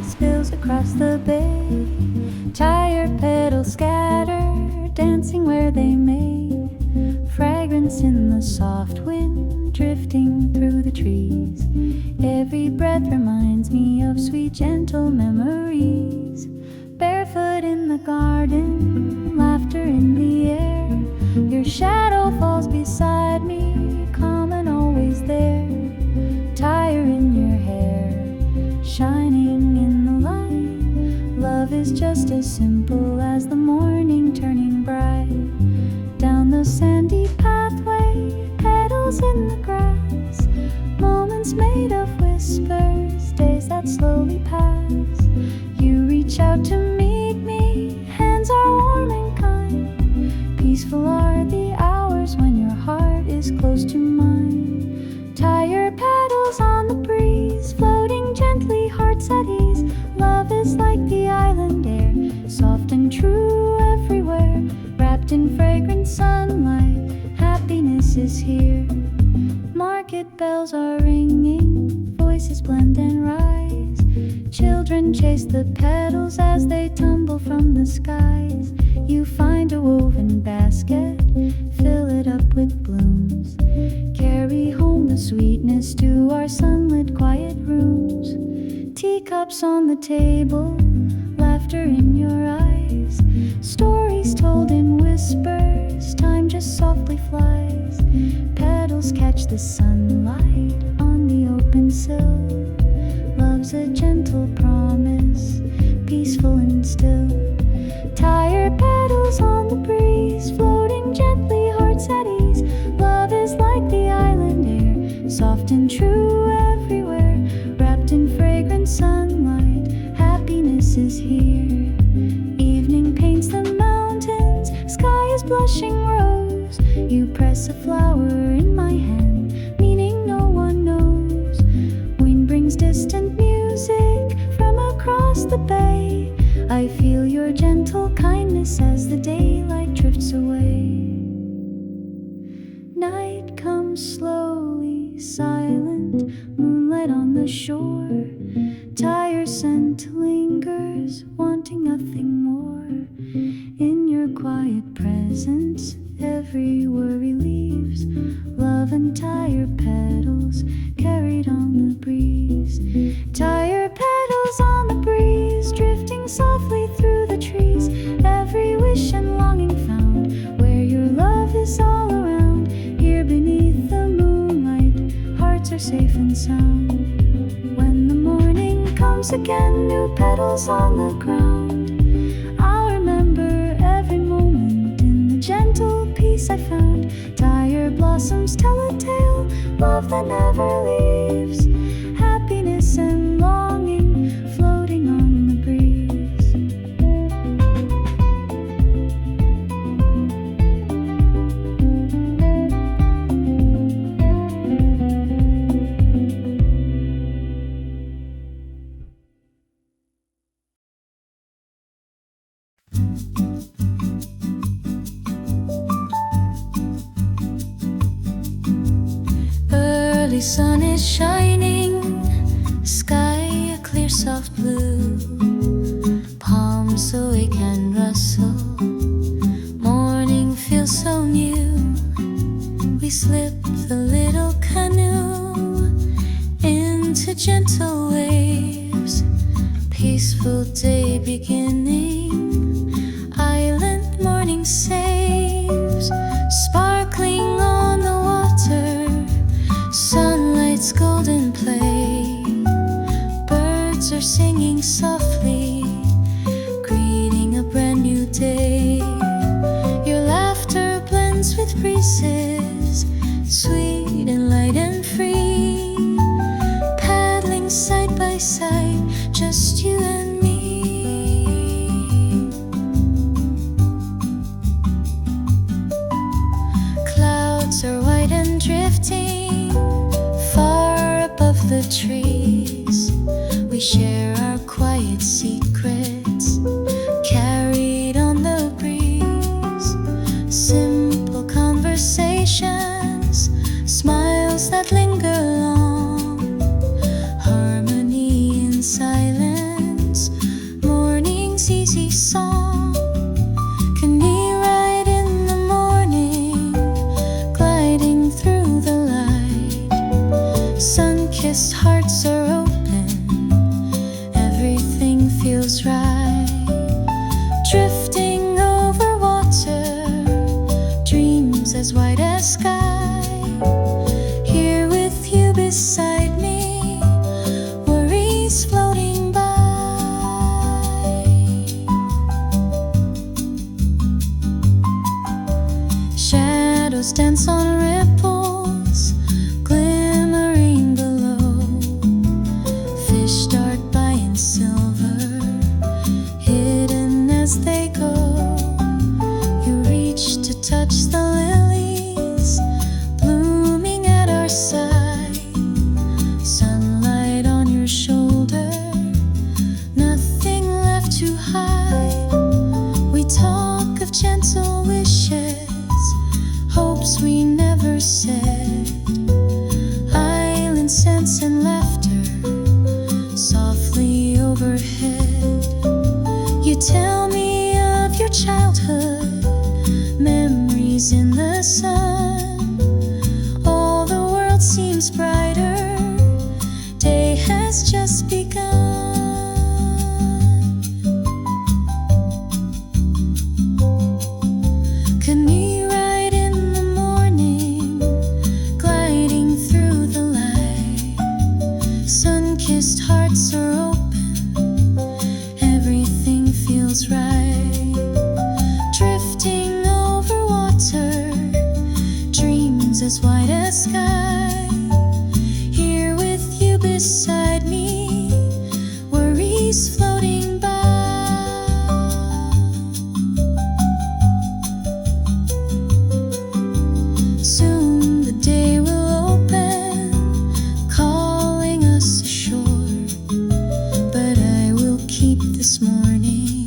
spills across the bay. Tired petals scatter, dancing where they may. Fragrance in the soft wind, drifting through the trees. Every breath reminds me of sweet, gentle memories. Barefoot in the garden, laughter in the air. Your shadow falls beside me, calm and always there. Tire in your hair, shining in the light. Love is just as simple as the morning turning bright. Down the sandy pathway, petals in the grass. Moments made of whispers, days that slowly pass. You reach out to meet me, hands are warm and kind. Peaceful are the hours when your heart is close to mine. Tie your petals on the breeze, floating gently, hearts at ease. Love is like the island air, soft and true everywhere. Wrapped in fragrant sunlight, happiness is here. Market bells are ringing, voices blend and rise. Children chase the petals as they tumble from the skies. You find a woven basket, fill it up with blooms. Carry home the sweetness to our sunlit, quiet rooms. Teacups on the table, laughter in your eyes. Stories told in whispers, time just softly flies. Petals catch the sunlight on the open sill. Love's a gentle promise, peaceful and still. Tired petals on the breeze, floating gently, hearts at ease. Love is like the island air, soft and true everywhere. Wrapped in fragrant sunlight, happiness is here. Evening paints the mountains, sky is blushing rose. You press a flower in my hand, meaning no one knows. Wind brings distant music from across the bay. I feel your gentle kindness as the daylight drifts away. Night comes slowly, silent, moonlight on the shore. Tire scent lingers, wanting nothing more. In your quiet presence, every worry leaves. Love and tire petals carried on the breeze. Tire petals on the breeze, drifting softly through the trees. Every wish and longing found, where your love is all around. Here beneath the moonlight, hearts are safe and sound. When the morning comes again, new petals on the ground. I'll remember every moment in the gentle peace I found. Tired blossoms tell a tale, love that never leaves. Happiness and longing floating on the breeze. Early sun is shining, sky a clear soft blue. Palms awake and rustle, morning feels so new. We slip the little canoe into gentle waves. Peaceful day beginning, island morning saves. Sparkling on the water, sunlight's golden play. Birds are singing softly, greeting a brand new day. Your laughter blends with breezes, sweet and light and free. Paddling side by side, just you and me. Clouds are white and drifting far above the trees. We share our quiet secrets, carried on the breeze. Simple conversations, smiles that linger long. Harmony in silence, sun-kissed hearts are open, everything feels right. Drifting over water, dreams as white as sky. Here with you beside me, worries floating by. Shadows dance on ripples, glimmering below. Fish dart by in silver, hidden as they go. You reach to touch the lilies blooming at our side. Sunlight on your shoulder, nothing left to hide. We talk of gentle wishes, hopes we never said. Island scents and laughter softly overhead. You tell me of your childhood, memories in the sun. All the world seems brighter, day has just begun. Canoe ride in the morning, gliding through the light. Sun-kissed hearts are open, everything feels right. Drifting over water, dreams as white as sky. Here with you beside me, worries floating by. Soon the day will open, calling us ashore. But I will keep this morning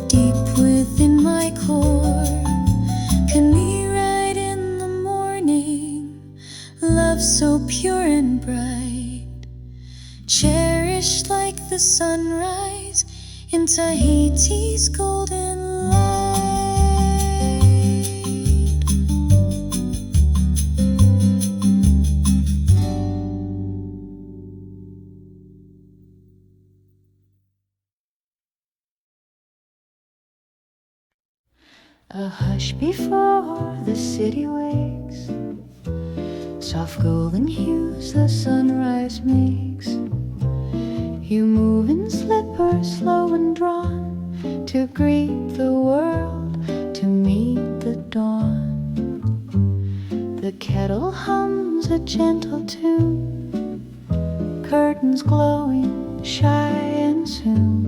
deep within my core. Canoe ride in the morning, love so pure and bright, cherished like the sunrise in Tahiti's golden light. A hush before the city wakes, soft golden hues the sunrise makes. You move in slippers, slow and drawn, to greet the world, to meet the dawn. The kettle hums a gentle tune, curtains glowing, shy and soon.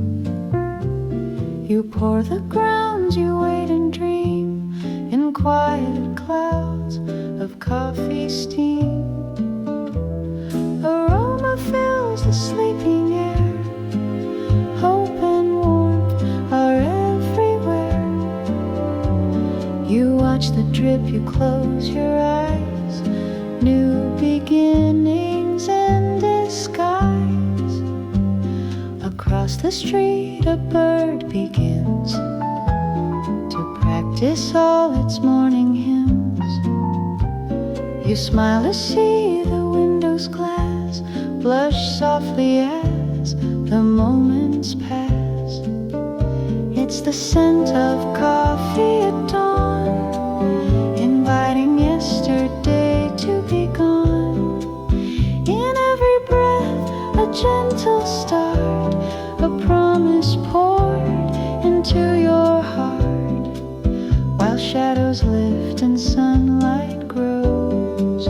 You pour the grounds, you wait and dream in quiet clouds of coffee steam. Aroma fills the sleeping air, hope and warmth are everywhere. You watch the drip, you close your eyes, new beginnings in disguise. Across the street a bird begins to practice all its morning hymns. You smile to see the window's glass blush softly as the moments pass. It's the scent of coffee at dawn, inviting yesterday to be gone. In every breath a gentle start, a promise poured into your heart. While shadows lift and sunlight grows,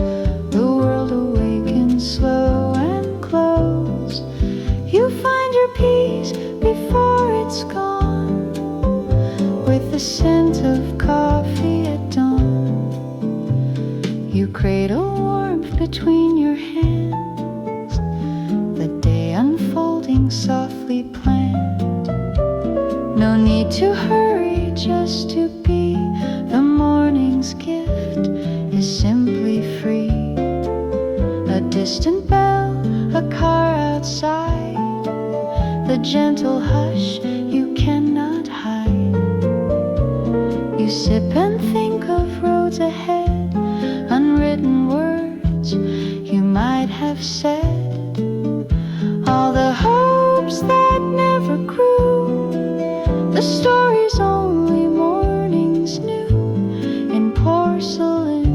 the world awakens slow and close. You find your peace before it's gone, with the scent of coffee at dawn. You cradle warmth between your hands, the day unfolding softly planned. No need to hurry, just to be. The morning's gift is simply free. A distant bell, a car outside, the gentle hush you cannot hide. You sip and think of roads ahead, unwritten words you might have said. The story's only mornings new in porcelain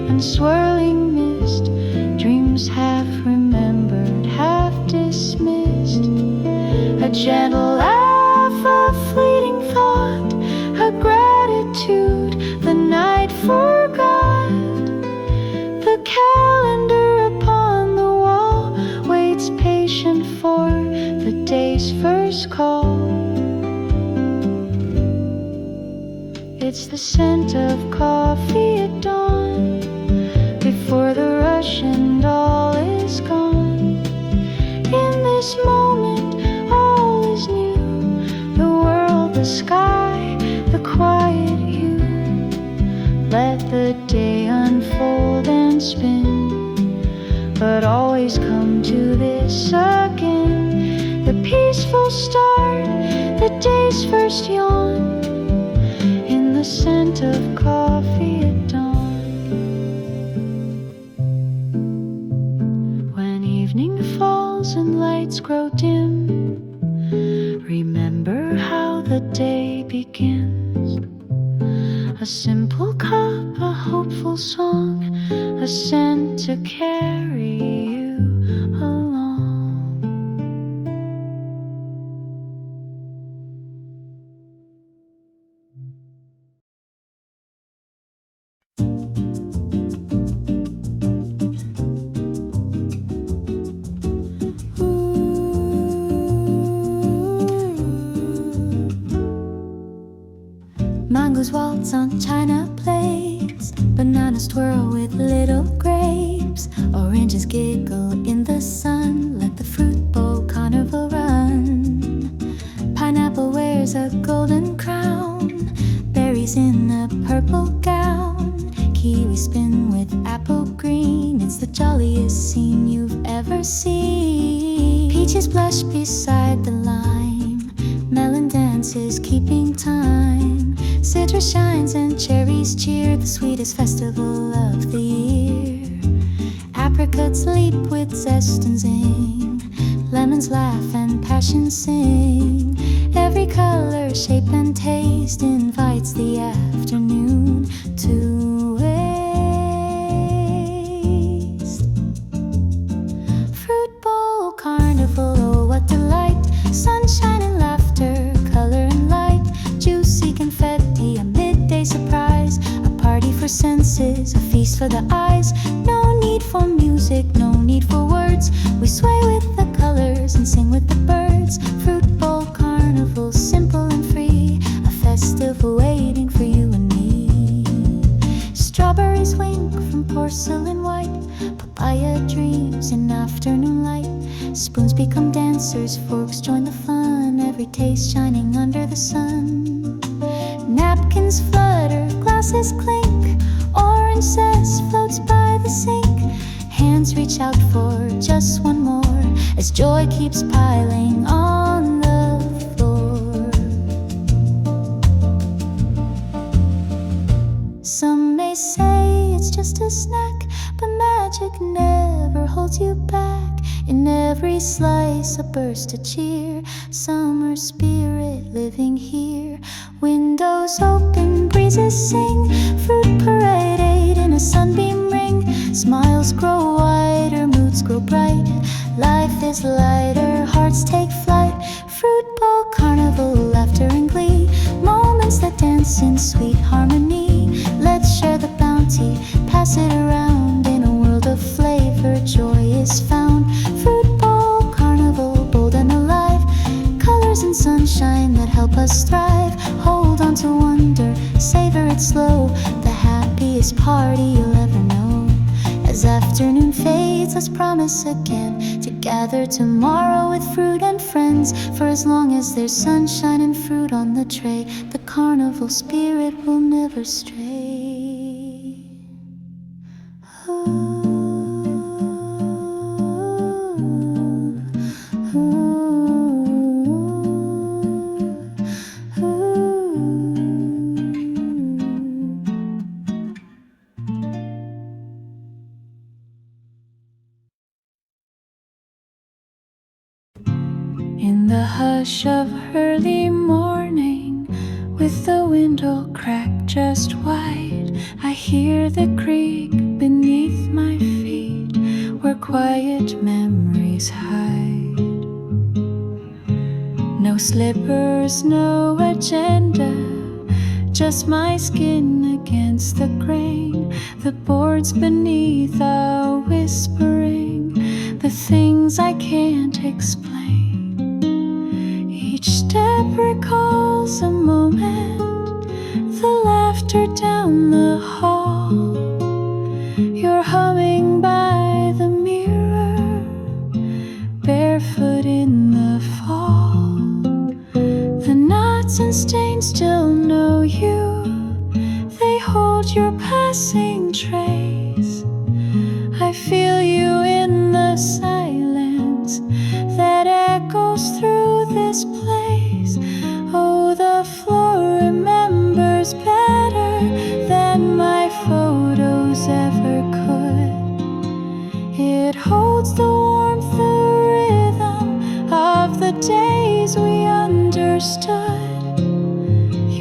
and swirling mist. Dreams half remembered, half dismissed. A gentle laugh, a fleeting thought, a gratitude the night forgot. The calendar upon the wall waits patient for the day's first call. It's the scent of coffee at dawn, before the rush and all is gone. In this moment all is new, the world, the sky, the quiet hue. Let the day unfold and spin, but always come to this again. The peaceful start, the day's first yawn, in the scent of coffee at dawn. When evening falls and lights grow dim, remember how the day begins. A simple cup, a hopeful song, a scent to carry you along. Mangoes waltz on china plates, bananas twirl with little grapes, oranges giggle in the sun, let the fruit bowl carnival run. Pineapple wears a golden crown, berries in a purple gown, kiwi spin with apple green, it's the jolliest scene you've ever seen. Peaches blush beside the lime, melon dances keeping time, citrus shines and cherries cheer, the sweetest festival of the year. Apricots leap with zest and zing, lemons laugh and passion sing. Every color, shape and taste invites the afternoon to waste. Fruit bowl carnival, oh what delight, sunshine and laughter, color and light, juicy confetti, a midday surprise, a party for senses, a feast for the eyes. No need for music, no need for words, we sway with the colors and sing with the birds. Fruit bowl carnival, simple and free, a festive waiting for you and me. Strawberries wink from porcelain white, papaya dreams in afternoon light, spoons become dancers, forks join the fun, every taste shining under the sun. Napkins flutter, glasses clink, orange zest floats by the sink. Hands reach out for just one more, as joy keeps piling on the floor. Some may say it's just a snack, but magic never holds you back. In every slice a burst of cheer, summer spirit living here. Windows open, breezes sing, fruit parade in a sunbeam ring. Smiles grow wider, moods grow bright, life is lighter, hearts take flight. Fruit bowl carnival, laughter and glee, moments that dance in sweet harmony. Let's share the bounty, pass it around, in a world of flavor joy is found. Fruit bowl carnival, bold and alive, colors and sunshine that help us thrive. Hold on to wonder, savor it slow, the happiest party you'll ever know. As afternoon fades, let's promise again to gather tomorrow with fruit and friends. For as long as there's sunshine and fruit on the tray, the carnival spirit will never stray. Ooh. In the hush of early morning, window crack just wide. I hear the creek beneath my feet, where quiet memories hide. No slippers, no agenda, just my skin against the grain. The boards beneath are whispering the things I can't explain. Each step recalls a moment, the laughter down the hall. You're humming by the mirror, barefoot in the fall. The knots and stains still know you, they hold your passing trace. I feel you in the silence that echoes through this place. Oh, the floor remembers better than my photos ever could. It holds the warmth, the rhythm of the days we understood.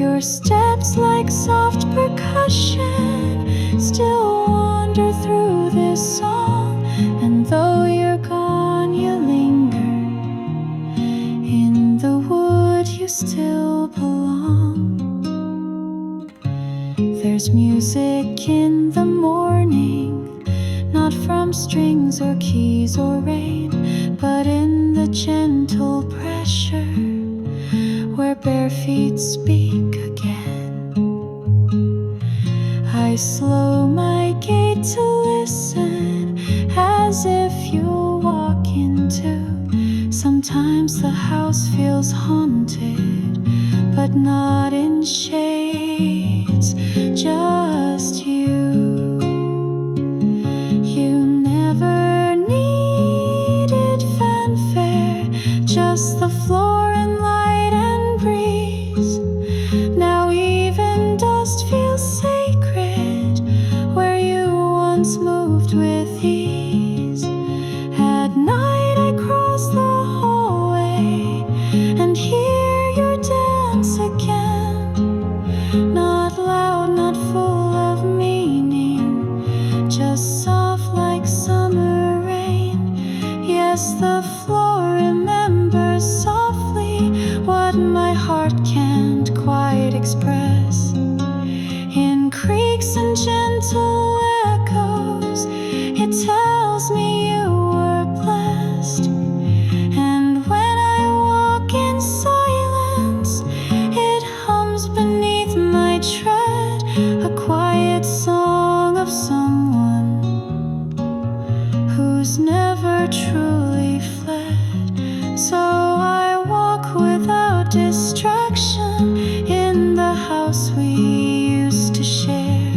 Your steps like soft percussion still wander through this song. And though you're gone, you linger. In the wood you still belong. There's music in the morning, not from strings or keys or rain, but in the gentle pressure where bare feet speak again. I slow my gait to listen, as if you walk into. Sometimes the house feels haunted, but not in shades, just you. You never needed fanfare, just the floor and light and breeze. Now even dust feels sacred where you once moved with ease. At night I cross the hallway and hear your dance again. Not loud, not full of meaning, just soft like summer rain. Yes, the floor remembers softly what my heart can't quite express. In creaks and gentle echoes, it tells me you were blessed. And when I walk in silence, it hums beneath my tread, a quiet song of someone who's never truly fled. So I walk without distraction in the house we used to share,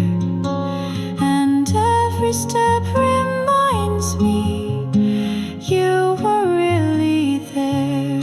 and every step reminds me you were really there.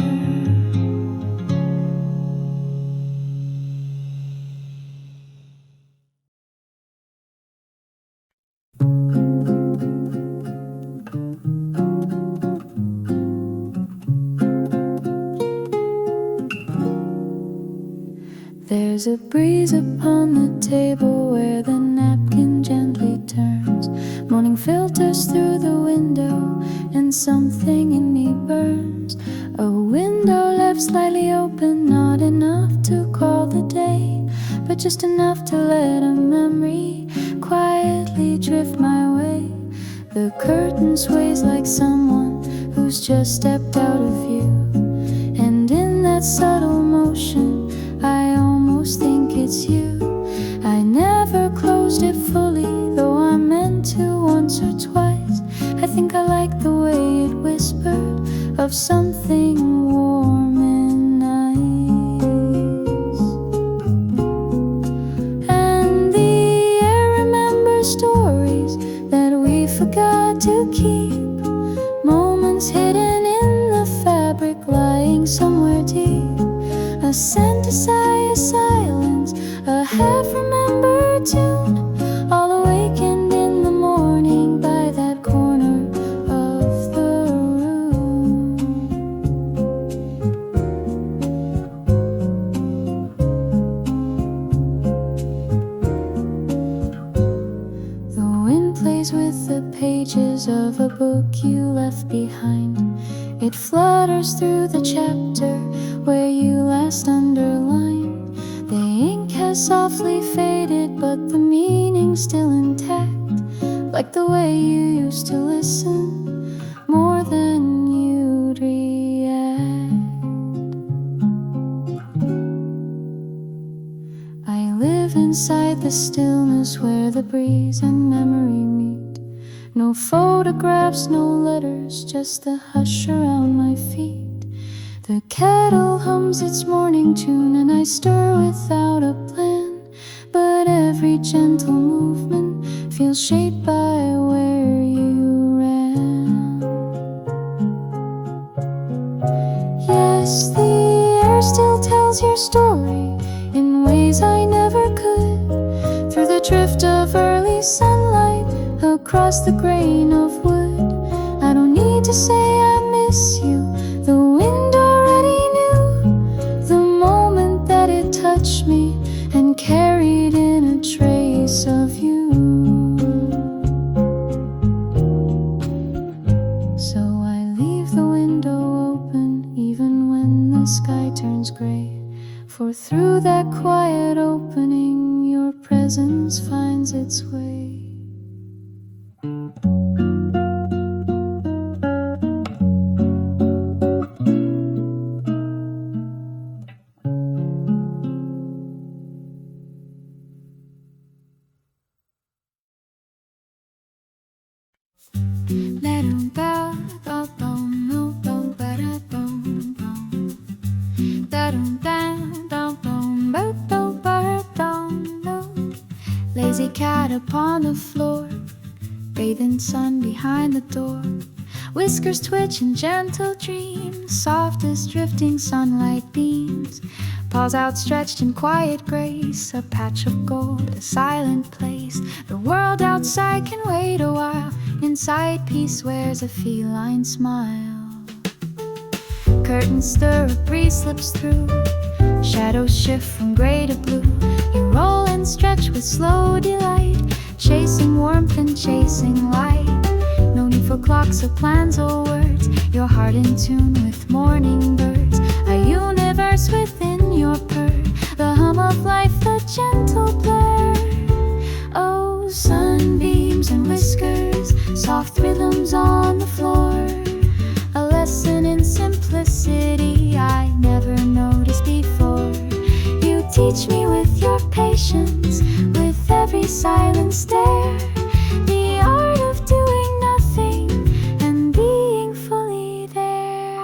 There's a breeze upon the table where the napkin gently turns. Morning filters through the window and something in me burns. A window left slightly open, not enough to call the day, but just enough to let a memory quietly drift my way. The curtain sways like someone who's just stepped out of view, and in that subtle motion I almost think it's you. I never closed it fully, though I meant to once or twice. I think I like the way it whispered of something warm and nice. And the air remembers stories that we forgot to keep, moments hidden in the fabric lying somewhere deep. A scent, a sigh, a silence, a half-remembered tune, all awakened in the morning by that corner of the room. book you left behind. It flutters through the chapter where you last underlined. The ink has softly faded, but the meaning's still intact, like the way you used to listen more than you'd react. I live inside the stillness where the breeze and memory meet. No photographs, no letters, just the hush around my feet. The kettle hums its morning tune and I stir without a plan, but every gentle movement feels shaped by where you ran. Yes, the air still tells your story in ways I never could, through the drift of early sunlight, across the grain of wood. I don't need to say I miss you, the wind already knew the moment that it touched me and carried in a trace of you. So I leave the window open even when the sky turns gray, for through that quiet opening your presence finds its way. Lazy cat upon the floor, bathing sun behind the door. Whiskers twitch in gentle dreams, soft as drifting sunlight beams. Paws outstretched in quiet grace, a patch of gold, a silent place. The world outside can wait a while, inside peace wears a feline smile. Curtains stir, a breeze slips through, shadows shift from gray to blue. You roll and stretch with slow delight, chasing warmth and chasing light. No need for clocks or plans or words, your heart in tune with morning birds. A universe within your purr, the hum of life, the gentle blur. Oh, sunbeams and whiskers, soft rhythms on the floor. A lesson in simplicity I never noticed before. You teach me with your patience, with every silent stare, the art of doing nothing and being fully there.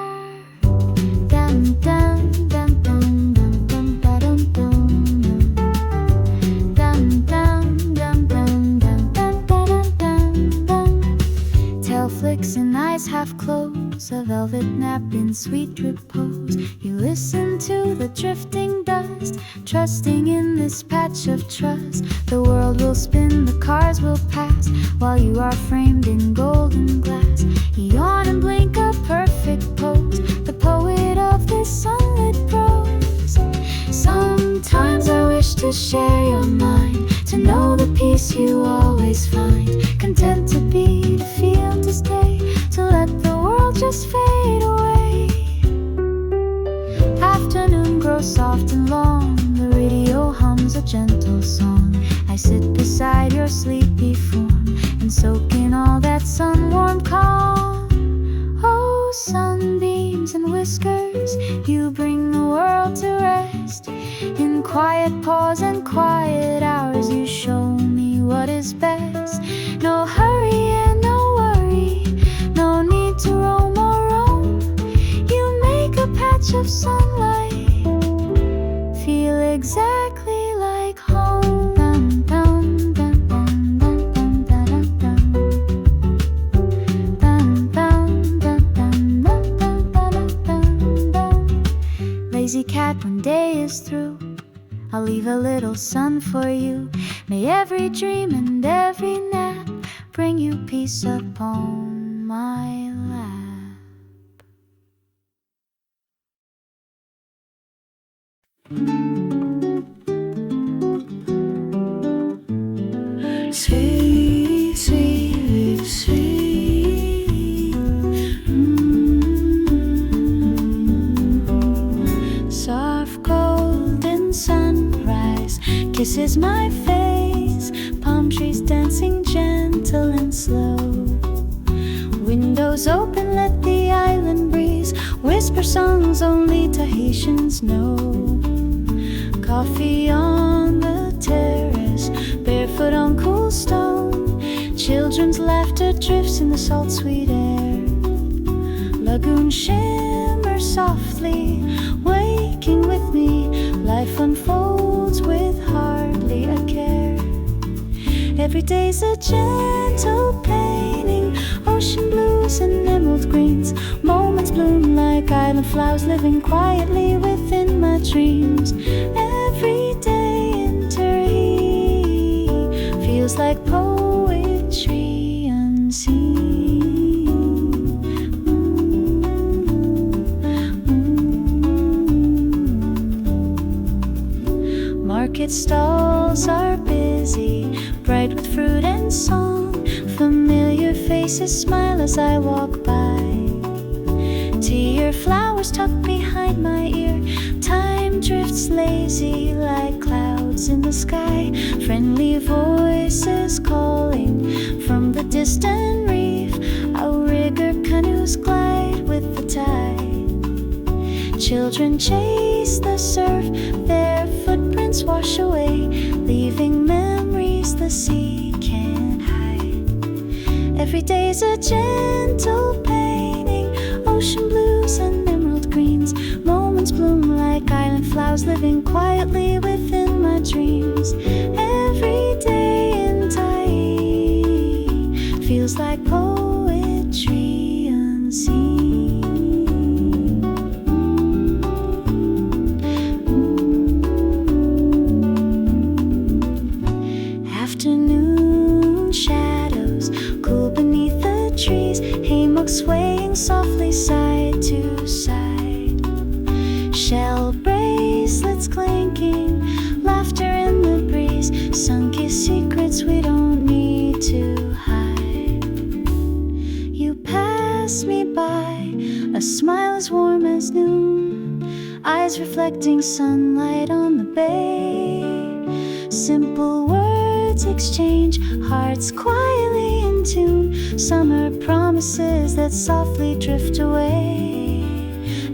Dum dum dum dum dum dum dum dum dum dum dum dum dum dum dum. Tail flicks and eyes half closed, a velvet nap in sweet repose. You listen to the drifting dust, trusting in this patch of trust. The world will spin, the cars will pass, while you are framed in golden glass. You yawn and blink, a perfect pose, the poet of this sunlit prose. Sometimes I wish to share your mind, to know the peace you always find. Content to be, to feel, to stay, to let the world just fade away. Afternoon grows soft and long, the radio hums a gentle song. I sit beside your sleepy form and soak in all that sun-warm calm. Oh, sunbeams and whiskers, you bring the world to rest. In quiet pause and quiet hours, you show me what is best. No hurry and no worry, no need to roam or roam. You make a patch of sunlight feel exactly like home. Dum, dum, dum, dum, dum, dum, dum, dum, dum, dum, dum, dum, dum, dum, dum. Lazy cat, when day is through, I'll leave a little sun for you. May every dream and every nap bring you peace upon my lap. Sweet, sweet, sweet. kisses my face, palm trees dancing gentle and slow. Windows open, let the island breeze whisper songs only Tahitians know. Coffee on the terrace, barefoot on cool stone. Children's laughter drifts in the salt sweet air. Lagoons shimmer softly, waking with me. Life unfolds with hardly a care. Every day's a gentle painting, ocean blues and emerald greens. Moments bloom like island flowers, living quietly within my dreams. Every day in Tiare feels like poetry unseen. Market stalls are busy, bright with fruit and song. Familiar faces smile as I walk by. Tiare flowers tucked behind my ear. Time drifts lazy like clouds in the sky. Friendly voices calling from the distant reef. Outrigger canoes glide with the tide. Children chase the surf, their footprints wash away, leaving memories the sea can't hide. Every day's a gentle painting, ocean blues and emerald greens. Moments bloom like island flowers, living quietly within my dreams. Every day in Tahiti feels like poetry unseen. Afternoon shadows cool beneath the trees, hammocks swaying softly side to side. Shell bracelets clinking, laughter in the breeze, sun-kissed secrets we don't need to hide. You pass me by, a smile as warm as noon, eyes reflecting sunlight on the bay. Simple words exchange, hearts quietly in tune. Summer promises that softly drift away.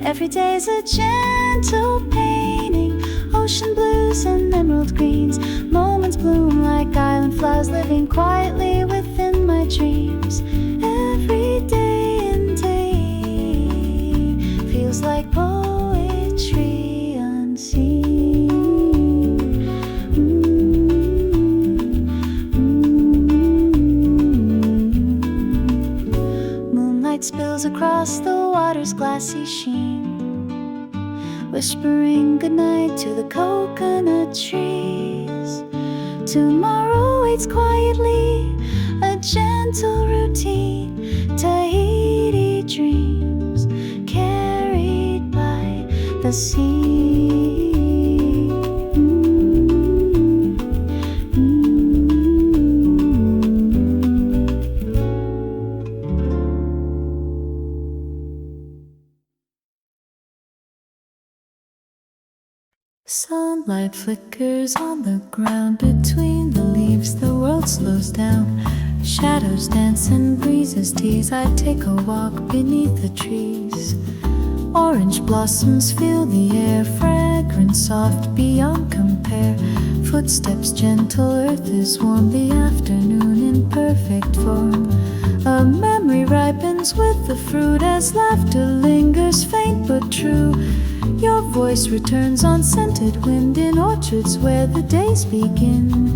Every day's a gentle painting, ocean blues and emerald greens. Moments bloom like island flowers, living quietly within my dreams. Every day in Tahiti feels like poetry unseen. Spills across the water's glassy sheen, whispering goodnight to the coconut trees. Tomorrow waits quietly, a gentle routine. Tahiti dreams carried by the sea. Sunlight flickers on the ground between the leaves. The world slows down. Shadows dance and breezes tease. I take a walk beneath the trees. Orange blossoms fill the air, fragrance soft beyond compare. Footsteps gentle, earth is warm, the afternoon in perfect form. A memory ripens with the fruit as laughter lingers faint but true. Your voice returns on scented wind in orchards where the days begin.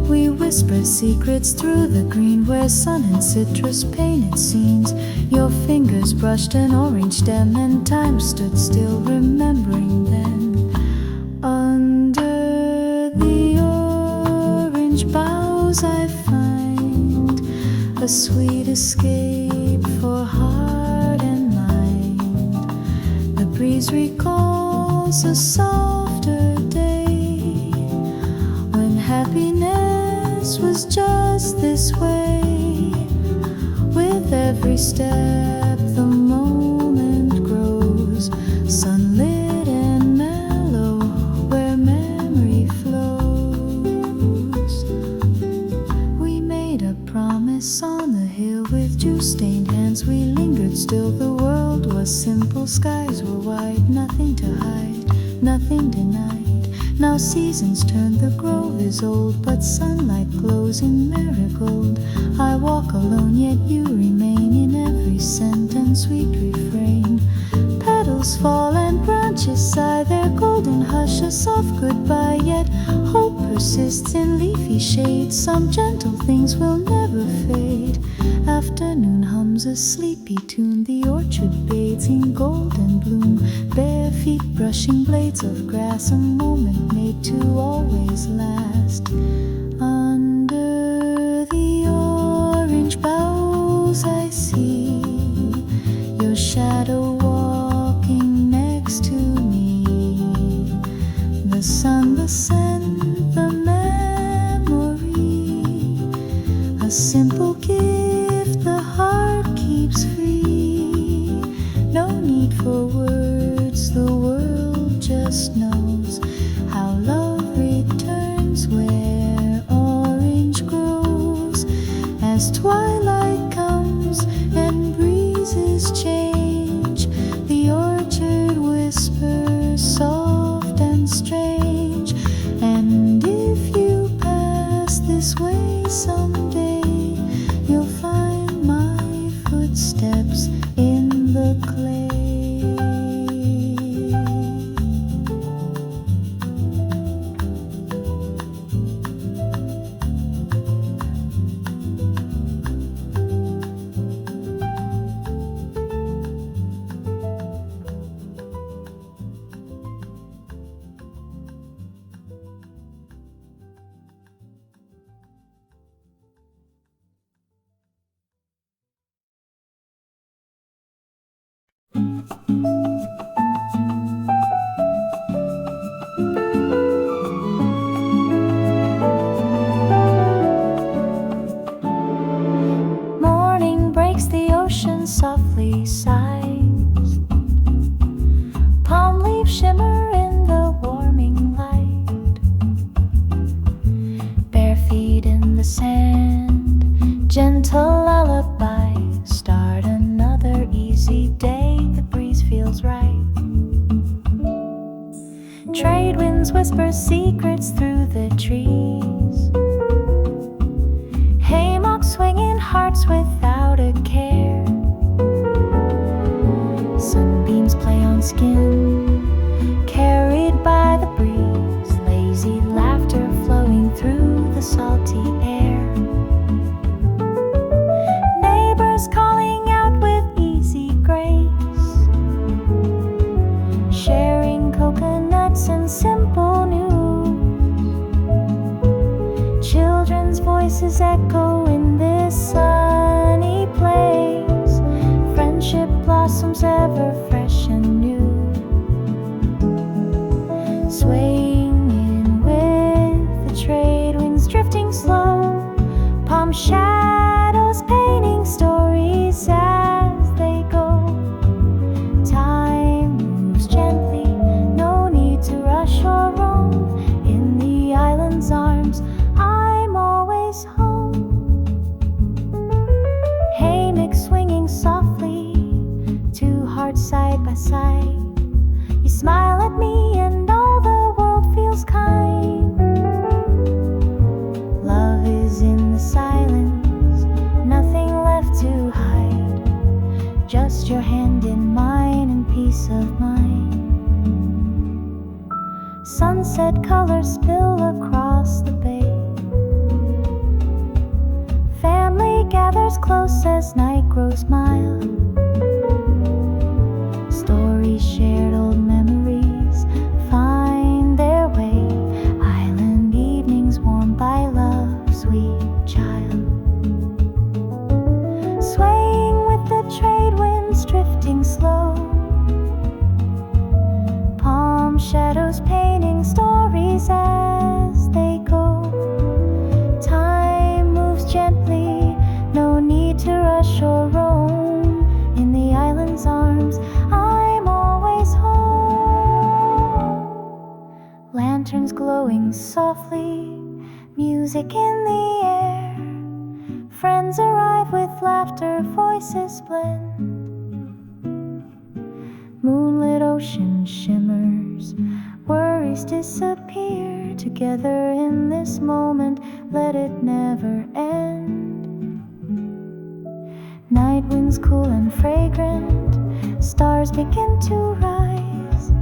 We whisper secrets through the green where sun and citrus painted scenes. Your fingers brushed an orange stem and time stood still, remembering then. Under the orange boughs I find a sweet escape for heart and mind. The breeze recalls a softer day when happiness was just this way. With every step the moment grows, sunlit and mellow where memory flows. stood still, the world was simple, skies were wide, nothing to hide, nothing denied. Now seasons turn, the grove is old, but sunlight glows in marigold. I walk alone, yet you remain in every scent and sweet refrain. Petals fall and branches sigh their golden hush, a soft goodbye, yet hope persists in leafy shade. Some gentle things will never fade. Afternoon hums a sleepy tune, the orchard bathes in golden bloom. Bare feet brushing blades of grass, a moment made to always last. Under the orange boughs I see your shadow walking next to me. The sun, the scent, the memory, a simple gift the heart keeps free. No need for words, the world just knows how love returns where orange grows. As twilight comes and breezes change, the orchard whispers soft and strange. And if you pass this way someday, you'll find my footsteps in the clay. Morning breaks, the ocean softly sighs. Palm leaves shimmer in the warming light. Bare feet in the sand, gentle lullaby. Start another easy day, the breeze feels right. Trade winds whisper secrets through the trees. Haymock swinging hearts without a care. Sunbeams play on skin, carried by the breeze. Lazy laughter flowing through the salty air. Neighbors calling out with easy grace, sharing coconuts and simple news. Children's voices echo in this sunny place. Friendship blossoms ever fresh and new. Swaying in with the trade winds drifting slow. Palm shadows painting stories as they go. Time moves gently, no need to rush or roam. In the island's arms, I'm always home. Haymock swinging softly, two hearts side by side. You smile at me and all the world feels kind. Love is in the silence, nothing left to hide. Just your hand in mine and peace of mind. Sunset colors spill across the bay. Family gathers close as night grows mild. Stories shared, old memories find their way. Island evenings warmed by love, sweet child. Swaying with the trade winds drifting slow. Palm shadows painting stories as they go. Time moves gently, no need to rush or roam. In the island's arms, I'm always home. Lanterns glowing softly, music in the air. Friends arrive with laughter, voices blend. ocean shimmers. Worries disappear together in this moment. Let it never end. Night winds cool and fragrant. Stars begin to rise.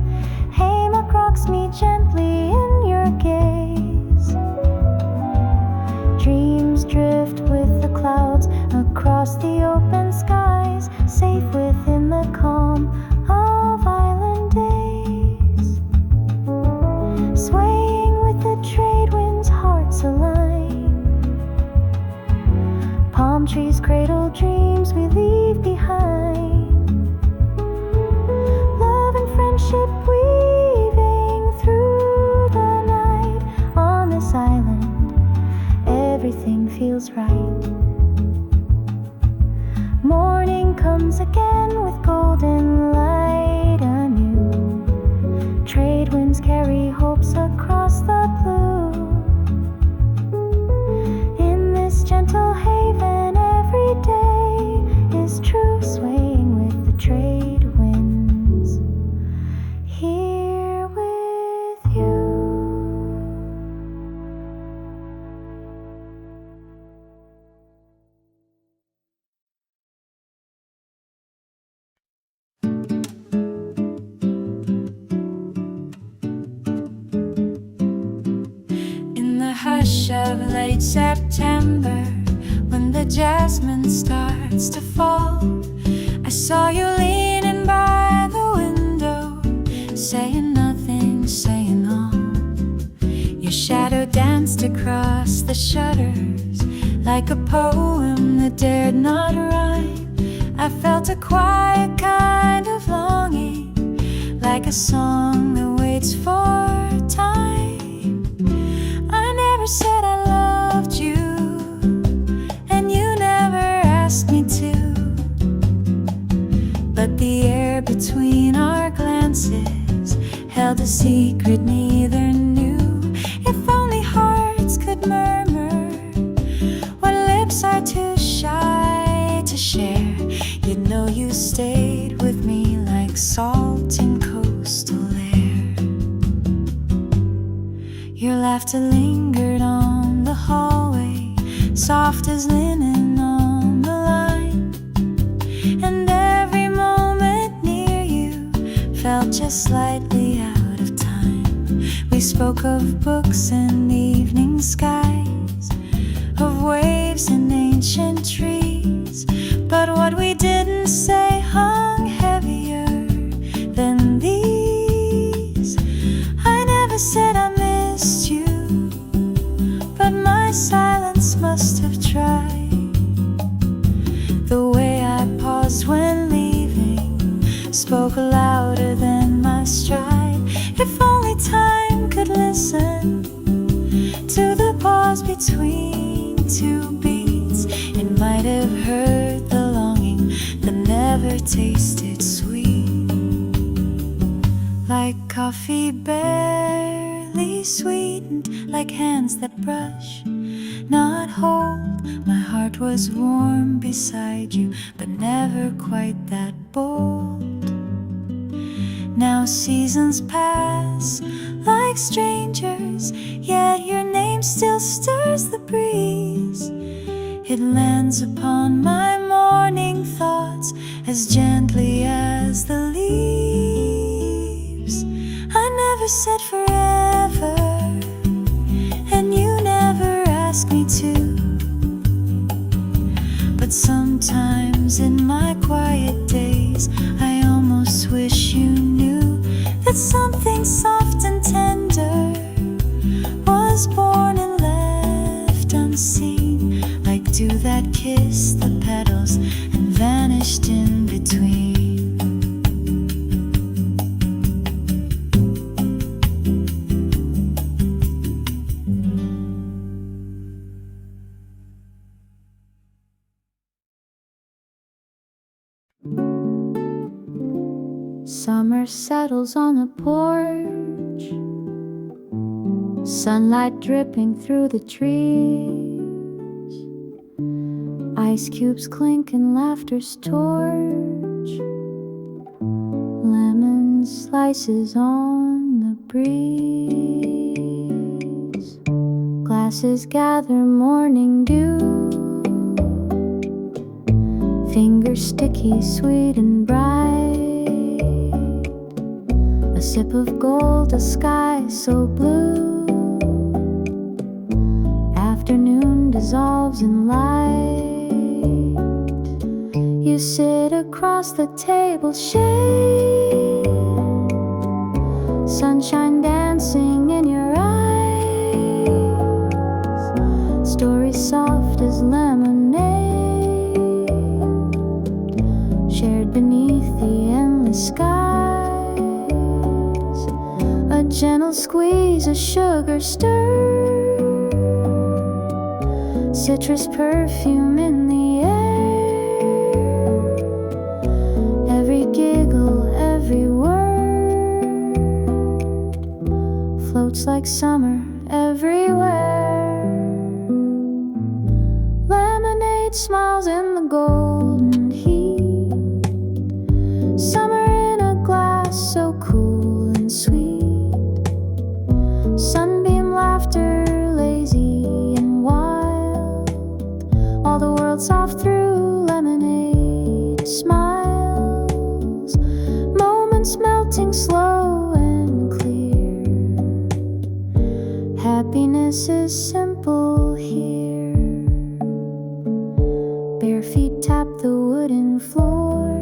Hammock rocks me gently in your gaze. Dreams drift with the clouds across the open skies, safe within the calm of island days. Swaying with the trade winds, hearts align. Palm trees cradle dreams we leave behind. Love and friendship weaving through the night. On this island, everything feels right. Morning comes again with golden light anew. Trade winds carry hopes across the blue. In this gentle haven, every day is true, swaying with the trade winds. Here with you. In the hush of late September, when the jasmine starts to fall, I saw you leaning by the window, saying nothing, saying all. Your shadow danced across the shutters like a poem that dared not rhyme. I felt a quiet kind of longing, like a song that waits for time. I never said I loved you, and you never asked me to. But the air between our glances held a secret neither knew. If only hearts could murmur what lips are too shy to share, you'd know you stayed with me like salt in coastal air. Your laughter lingered on the hallway, soft as linen on the line. And every moment near you felt just slightly out of time. We spoke of books and evening skies, of waves and ancient trees. But what we didn't say hung heavier than these. I never said I missed you, but my silence must have tried. The way I paused when leaving spoke louder than my stride. If only time could listen to the pause between two beats, it might have heard the longing that never tasted sweet. Like coffee barely sweetened, like hands that brush, not hold. My heart was warm beside you, but never quite that bold. Now seasons pass like strangers, yet your name still stirs the breeze. It lands upon my morning thoughts as gently as the leaves. I never said forever, and you never asked me to. But sometimes in my quiet days, I almost wish you knew that something soft and tender was born and left unseen, like dew that kissed the petals and vanished in between. Summer settles on the porch, sunlight dripping through the trees. Ice cubes clink and laughter's torch. Lemons slices on the breeze. Glasses gather morning dew. Fingers sticky, sweet and bright. A sip of gold, a sky so blue. Afternoon dissolves in light. You sit across the table shade. Sunshine dancing in your eyes. Stories soft as lemonade, shared beneath the endless skies. A gentle squeeze, a sugar stir. Citrus perfume in the air. Every giggle, every word floats like summer everywhere. Lemonade smiles in the golden heat. Summer in a glass so cool and sweet. Sunbeam laughter, lazy and wild. All the world soft through lemonade smiles. Moments melting slow and clear. Happiness is simple here. Bare feet tap the wooden floor.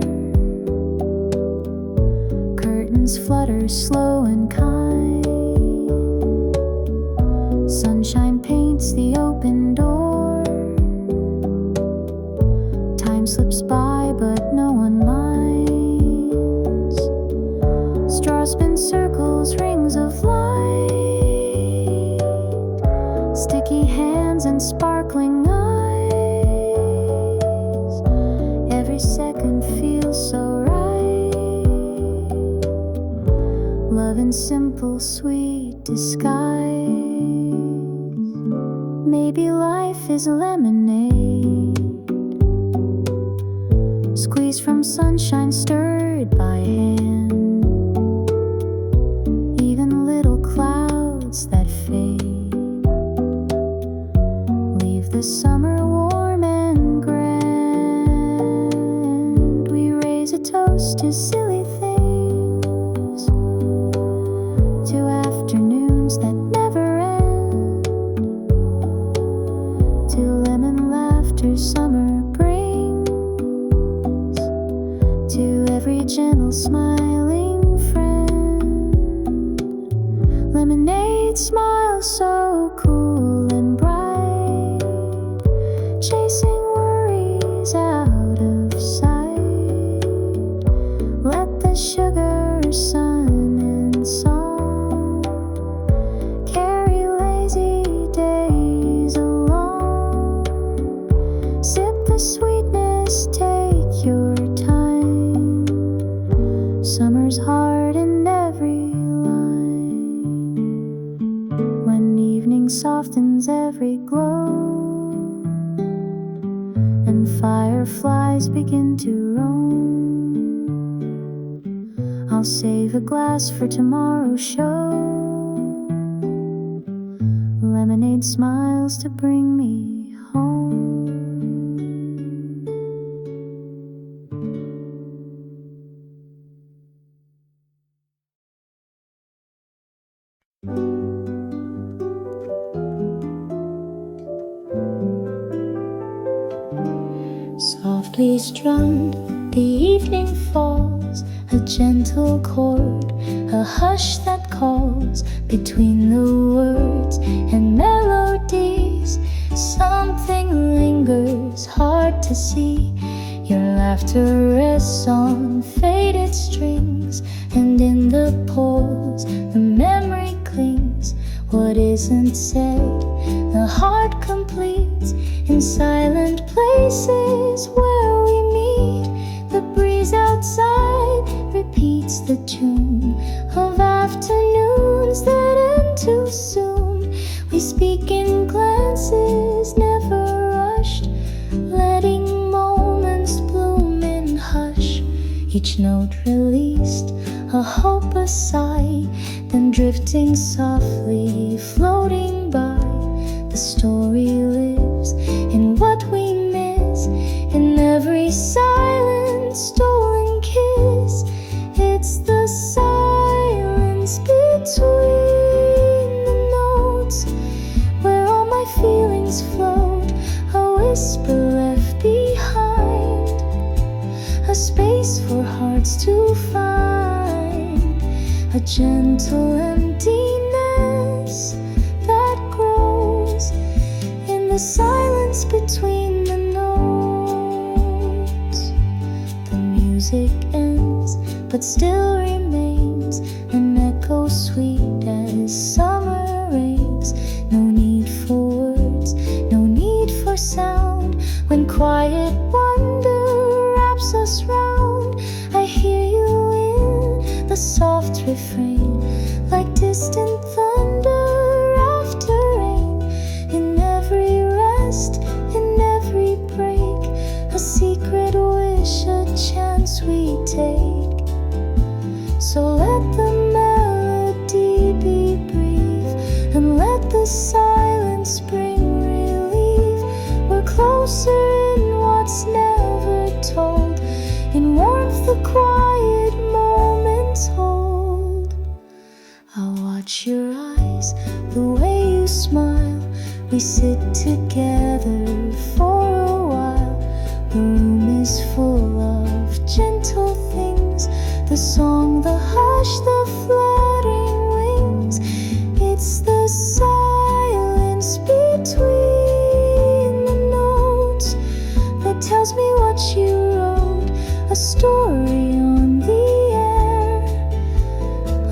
Curtains flutter slow and kind. Sunshine paints the open door. Time slips by but no one minds. Straw spin circles, rings of light. Sticky hands and sparkling eyes. Every second feels so right. Love in simple, sweet disguise. Maybe life is lemonade, squeezed from sunshine, stirred by hand. Even little clouds that fade leave the summer warm and grand. We raise a toast to silly things, to afternoons that never end, to lemon laughter summer brings, to every gentle smiling friend. Lemonade smiles so cool and bright, chasing worries out of sight. Let the sugar, sun and song carry lazy days along. Sip the sweetness, take your time. Summer's heart in every line. When evening softens every glow, and fireflies begin to roam, I'll save a glass for tomorrow's show. Lemonade smiles to bring me home. Softly strummed, the evening falls, a gentle chord, a hush that calls between the words and melodies. Something lingers, hard to see. Your laughter rests on faded strings, and in the pause, the memory clings. What isn't said, the heart completes. In silent places where we meet, the breeze outside repeats the tune of afternoons that end too soon. We speak in glances never rushed, letting moments bloom in hush. each note released a hopeless sigh, then drifting softly, floating by. The story lives in what we miss, in every silent, stolen kiss. It's the silence between the notes, where all my feelings float, a whisper left behind, a space for hearts to find, a gentle emptiness that grows in the silence between the notes. The music ends, but still remains an echo sweet as summer rains. No need for words, no need for sound, when quiet wonder wraps us round. I hear you in the soft refrain, like distant thunder after rain. In every rest, in every break, a secret wish, a chance we take. So let the melody be brief, and let the silence bring relief. We're closer in what's never told, in warmth the quiet moments hold. I'll watch your eyes, the way you smile. We sit together for a while. The room is full of gentle things, the song, the hush, the fluttering wings. It's the silence between the notes that tells me what you wrote, a story on the air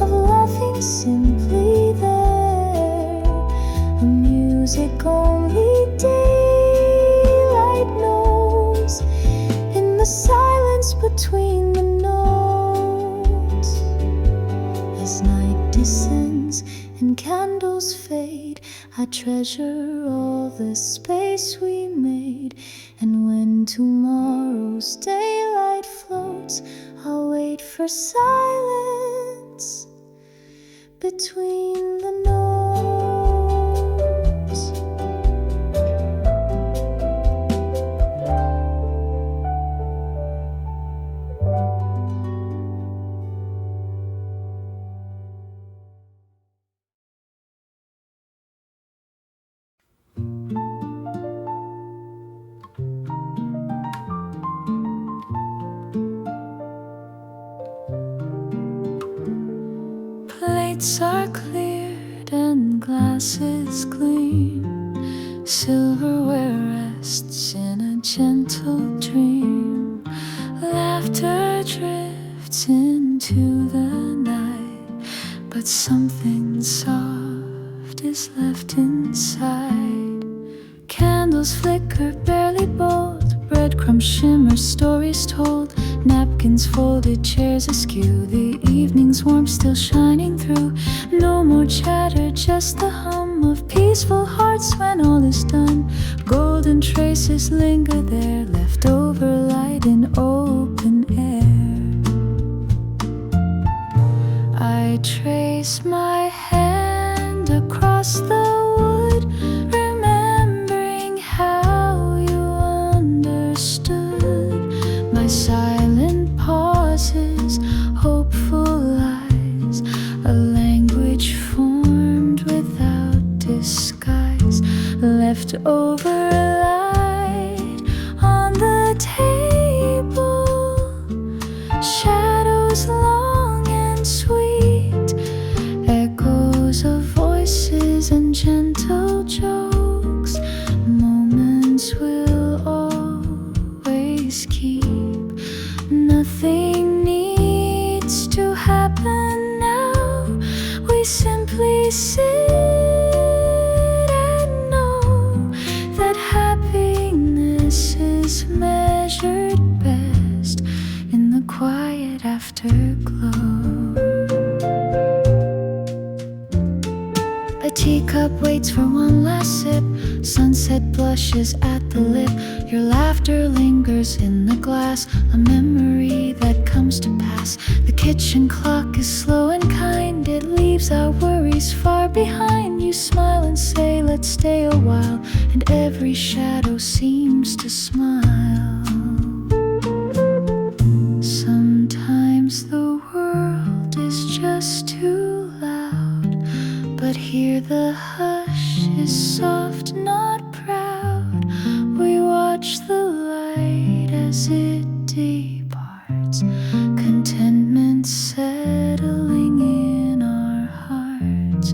of laughing simply there, a music only daylight knows, in the silence between the notes. As night descends and candles fade, I treasure all the space we made. And when tomorrow's daylight floats, I'll wait for silence between the notes. Plates are cleared and glasses gleam, silverware rests in a gentle dream. Laughter drifts into the night, but something soft is left inside. Candles flicker, barely bold, breadcrumbs shimmer, stories told. Napkins folded, chairs askew, the evening's warmth still shining through. No more chatter, just the hum of peaceful hearts when all is done. Golden traces linger there, leftover light in open air. I trace my hand across the wood, remembering how you understood my silent pauses, hopeful eyes, a language formed without disguise. Left over light on the table, shadows long and sweet, echoes of voices and gentle jokes. Moments will always keep. Nothing needs to happen now. We simply sit and know that happiness is measured best in the quiet afterglow. A teacup waits for one last sip. Sunset blushes at the lip. Your laughter lingers in the glass, a memory that comes to pass. The kitchen clock is slow and kind. It leaves our worries far behind. You smile and say, let's stay a while, and every shadow seems to smile. Sometimes the world is just too loud, but here the hush is soft, not proud. We watch the light as it departs, contentment settling in our hearts.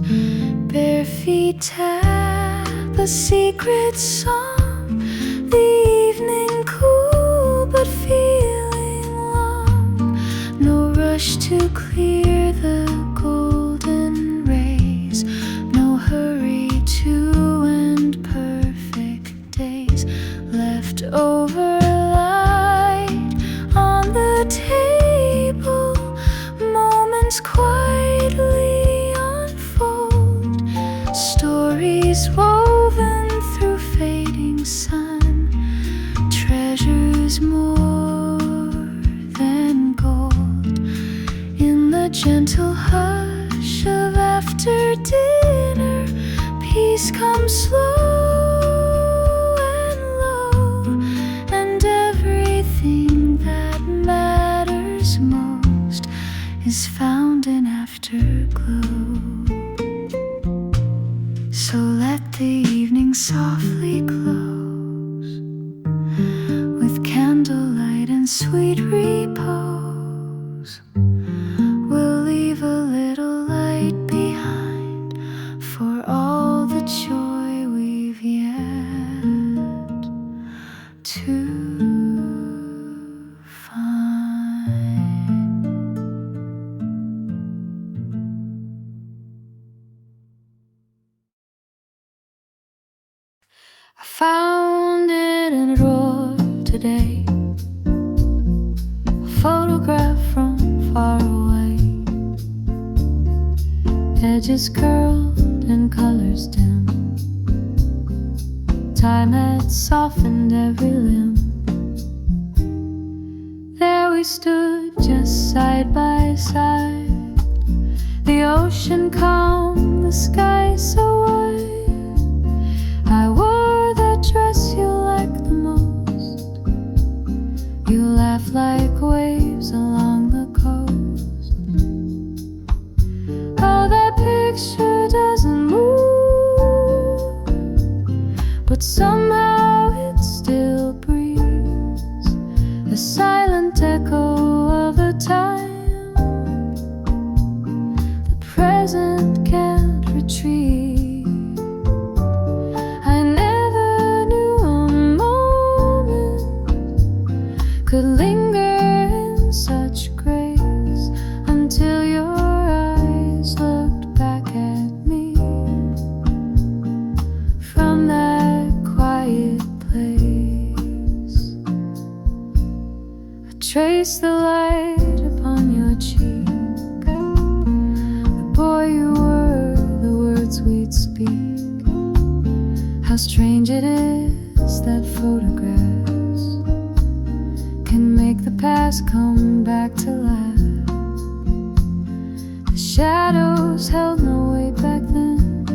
Bare feet tap a secret song, the evening cool but feeling long. No rush to clear the golden rays, no hurry to end perfect days. Left over light on the table, moments quietly unfold. Stories woven through fading sun, treasures more than gold. In the gentle hush of after dinner, peace comes slow and low, and everything that matters most is found in afterglow. So let the evening softly close with candlelight and sweet repose. We'll leave a little light behind for all the joy we've yet to find. I found it in a drawer today, a photograph from far away. Edges curled and colors dim, time had softened every limb. There we stood just side by side, the ocean calm, the sky so wide. I wore that dress you like the most. You laugh like waves along the coast. Oh, that picture doesn't move, but somehow it still breathes, a silent echo of a time the present can't retrieve. Could linger in such grace until your eyes looked back at me from that quiet place. I trace the light upon your cheek, the boy you were, the words we'd speak. How strange it is that photographs can make the past come back to life. The shadows held no weight back then.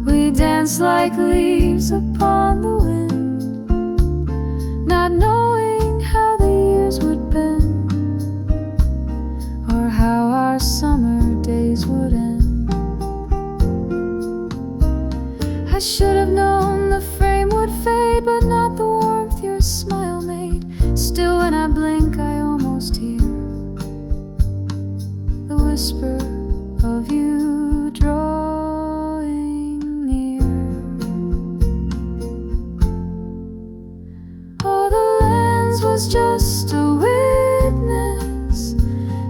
We danced like leaves upon the wind, not knowing how the years would bend, or how our summer days would end. I should have known the frame would fade, but not the warmth your smile made. Still when I blink I almost hear the whisper of you drawing near. Oh, the lens was just a witness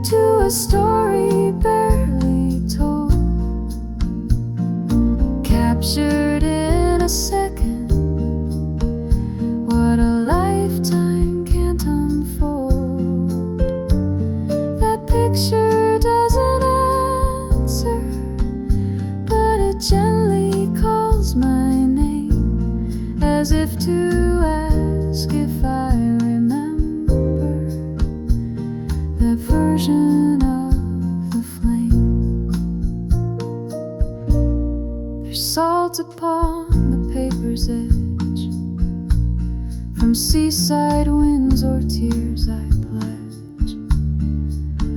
to a story barely told, captured in a second what a lifetime can't unfold. That picture doesn't answer, but to ask if I remember that version of the flame. There's salt upon the paper's edge, from seaside winds or tears I pledge.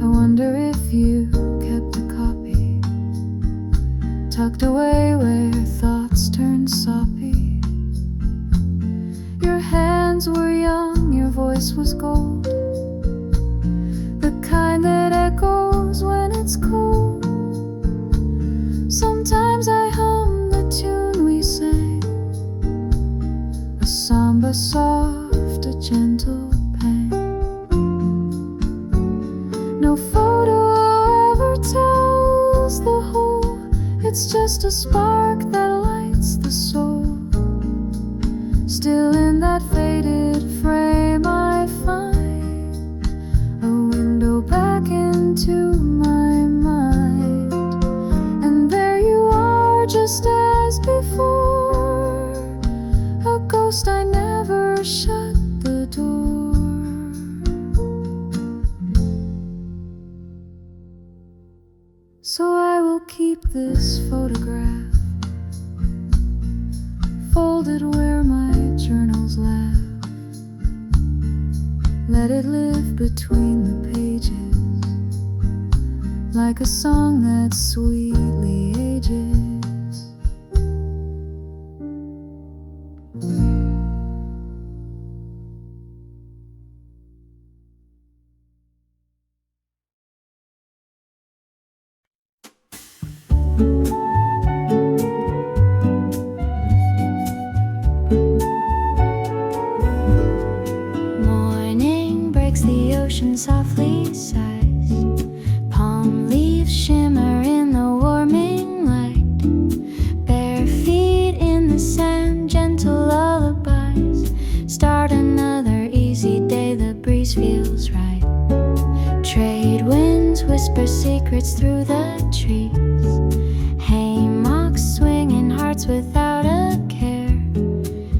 I wonder if you kept a copy, tucked away where thoughts turned soppy. Your hands were young, your voice was gold, the kind that echoes when it's cold. Sometimes I hum the tune we sang, a samba soft, a gentle pang. No photo ever tells the whole, it's just a spark that lights the soul. Still in that faded frame I find a window back into my mind. And there you are, just as before, a ghost I never shut the door. So I will keep this photograph folded where my journals laugh. Let it live between the pages, like a song that sweetly ages. Morning breaks, the ocean softly sighs. Palm leaves shimmer in the warming light. Bare feet in the sand, gentle lullabies. Start another easy day, the breeze feels right. Trade winds whisper secrets through the trees. Haymocks swinging hearts without a care.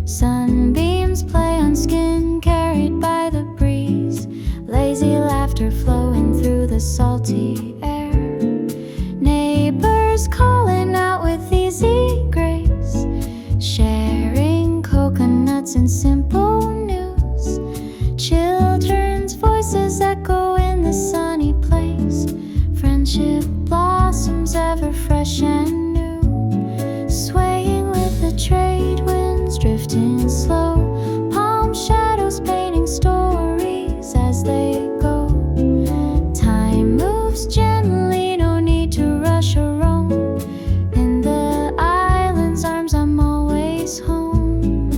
Sunbeams play on skin carried by the breeze. Lazy laughter flowing through the salty air. Neighbors calling out with easy grace, sharing coconuts and simple news. Children's voices echo in the sunny place. Friendship blossoms ever fresh and new, swaying with the trade winds drifting slow. Palm shadows painting stories as they go. Time moves gently, no need to rush or roam. In the island's arms I'm always home.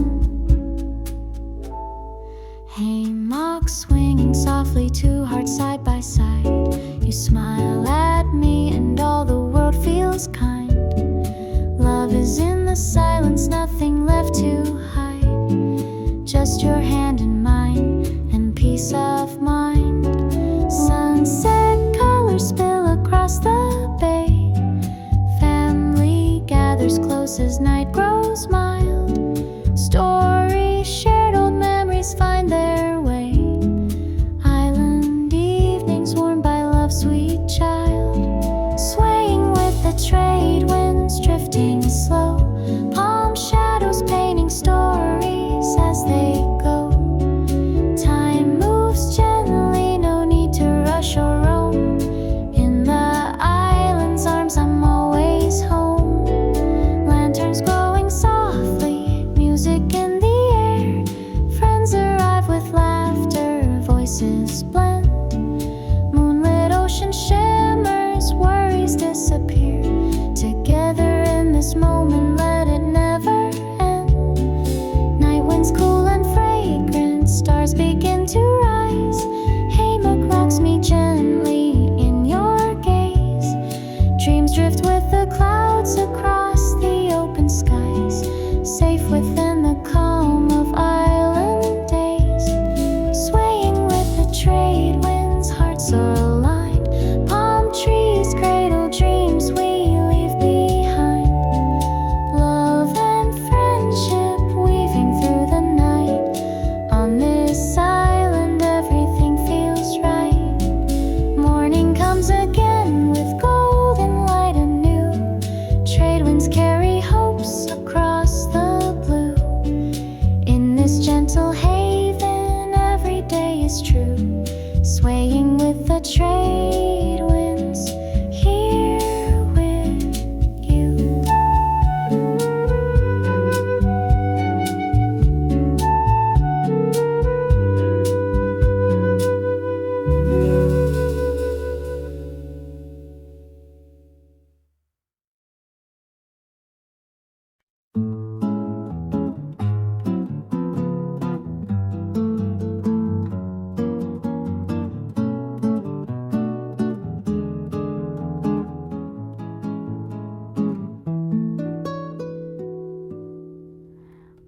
with the trade winds here with you.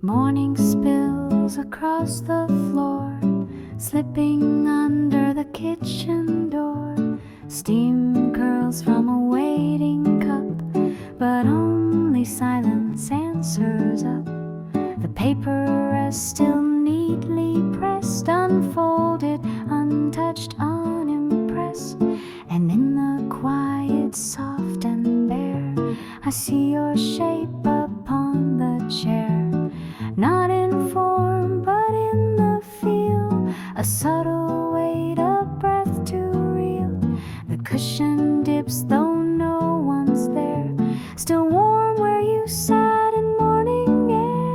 Morning spills across the floor, slipping under the kitchen door. Steam curls from a waiting cup, but only silence answers up. The paper rests still neatly pressed, unfolded, untouched, unimpressed. And in the quiet, soft and bare, I see your shape upon the chair. Not in form, but in the feel, a subtle weight, a breath to reel. The cushion dips, though no one's there, still warm where you sat in morning air.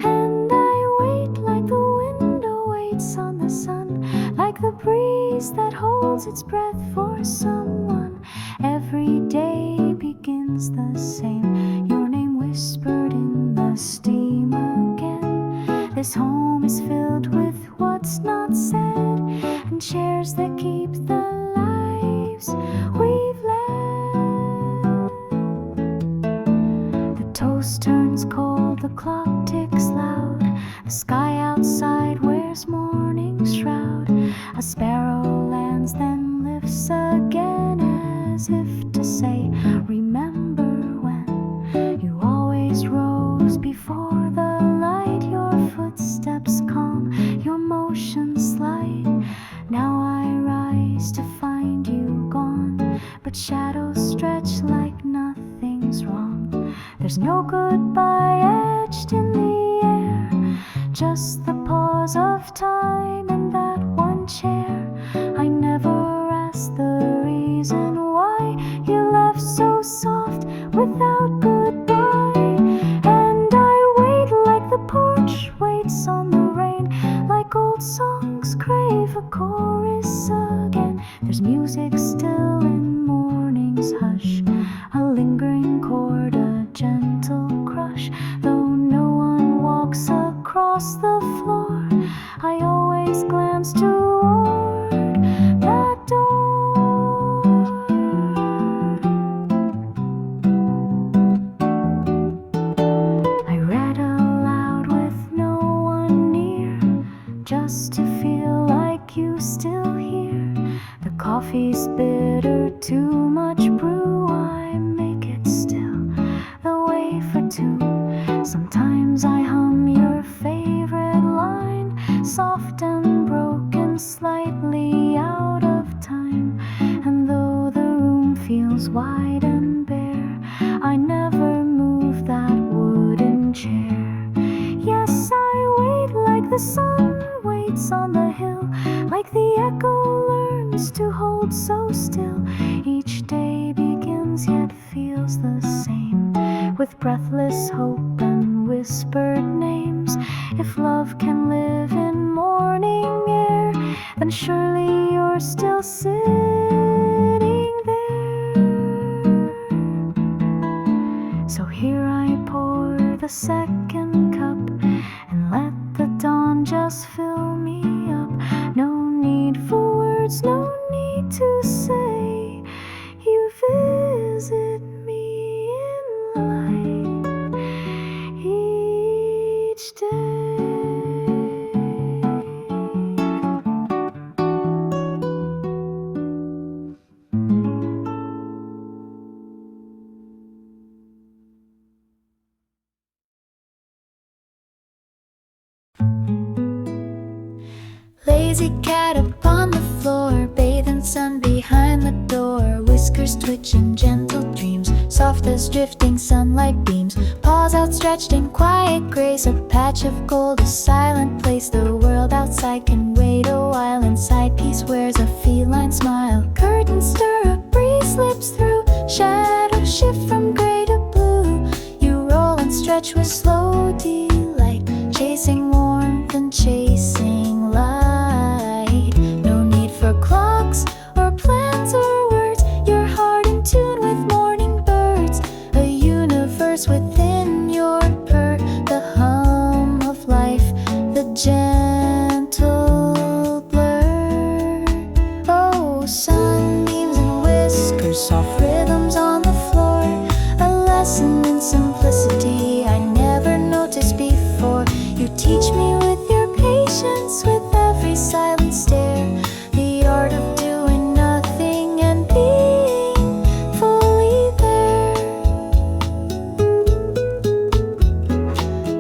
And I wait like the window waits on the sun, like the breeze that holds its breath for someone. Every day begins the same, your name whispered in the steam again. This home is filled with what's not said, and chairs that keep the lives we've led. The toast turns cold, the clock ticks loud, the sky outside wears morning's shroud. A sparrow lands, then lifts again, as if to say, remember when you always rose before the light, your footsteps calm, your motions slight. Now I rise to find you gone, but shadows stretch like nothing's wrong. There's no goodbye etched in the air, just the pause of time in that one chair. I never asked the reason why you left so soft without goodbye. And I wait like the porch waits on the rain, like old songs crave a chorus again. There's music still in morning's hush, a lingering chord, a gentle crush. Though no one walks across the floor, I always glance toward that door. I read aloud with no one near, just to feel like you still here. The coffee's bitter, too much brew, I make it still, the way for two. Sometimes I hum your favorite line, soft and broken, slightly out of time. And though the room feels wide and bare, I never move that wooden chair. Yes, I wait like the sun waits on the hill, like the echo learns to hold so still. Each day begins yet feels the same, with breathless hope and whispered names. If love can live in morning air, then surely you're still sitting there. So here I pour the second cup, and let the dawn just fill me up. No need for words, no need to say, you visit me in light each day. Lazy cat upon the floor, bathing sun behind the door. Whiskers twitching, gentle dreams, soft as drifting sunlight beams. Paws outstretched in quiet grace, a patch of gold, a silent place. The world outside can wait a while inside. Peace wears and smile. Curtains stir, a breeze slips through. Shadows shift from gray to blue. You roll and stretch with slow delight, chasing warmth and chasing light. No need for clocks or plans or words. Your heart in tune with morning birds. A universe within your purr. The hum of life, the gentle blur. Oh, sunbeams and whiskers, soft rhythms on the floor. A lesson in simplicity I never noticed before. You teach me with your patience, with every silent stare. The art of doing nothing and being fully there.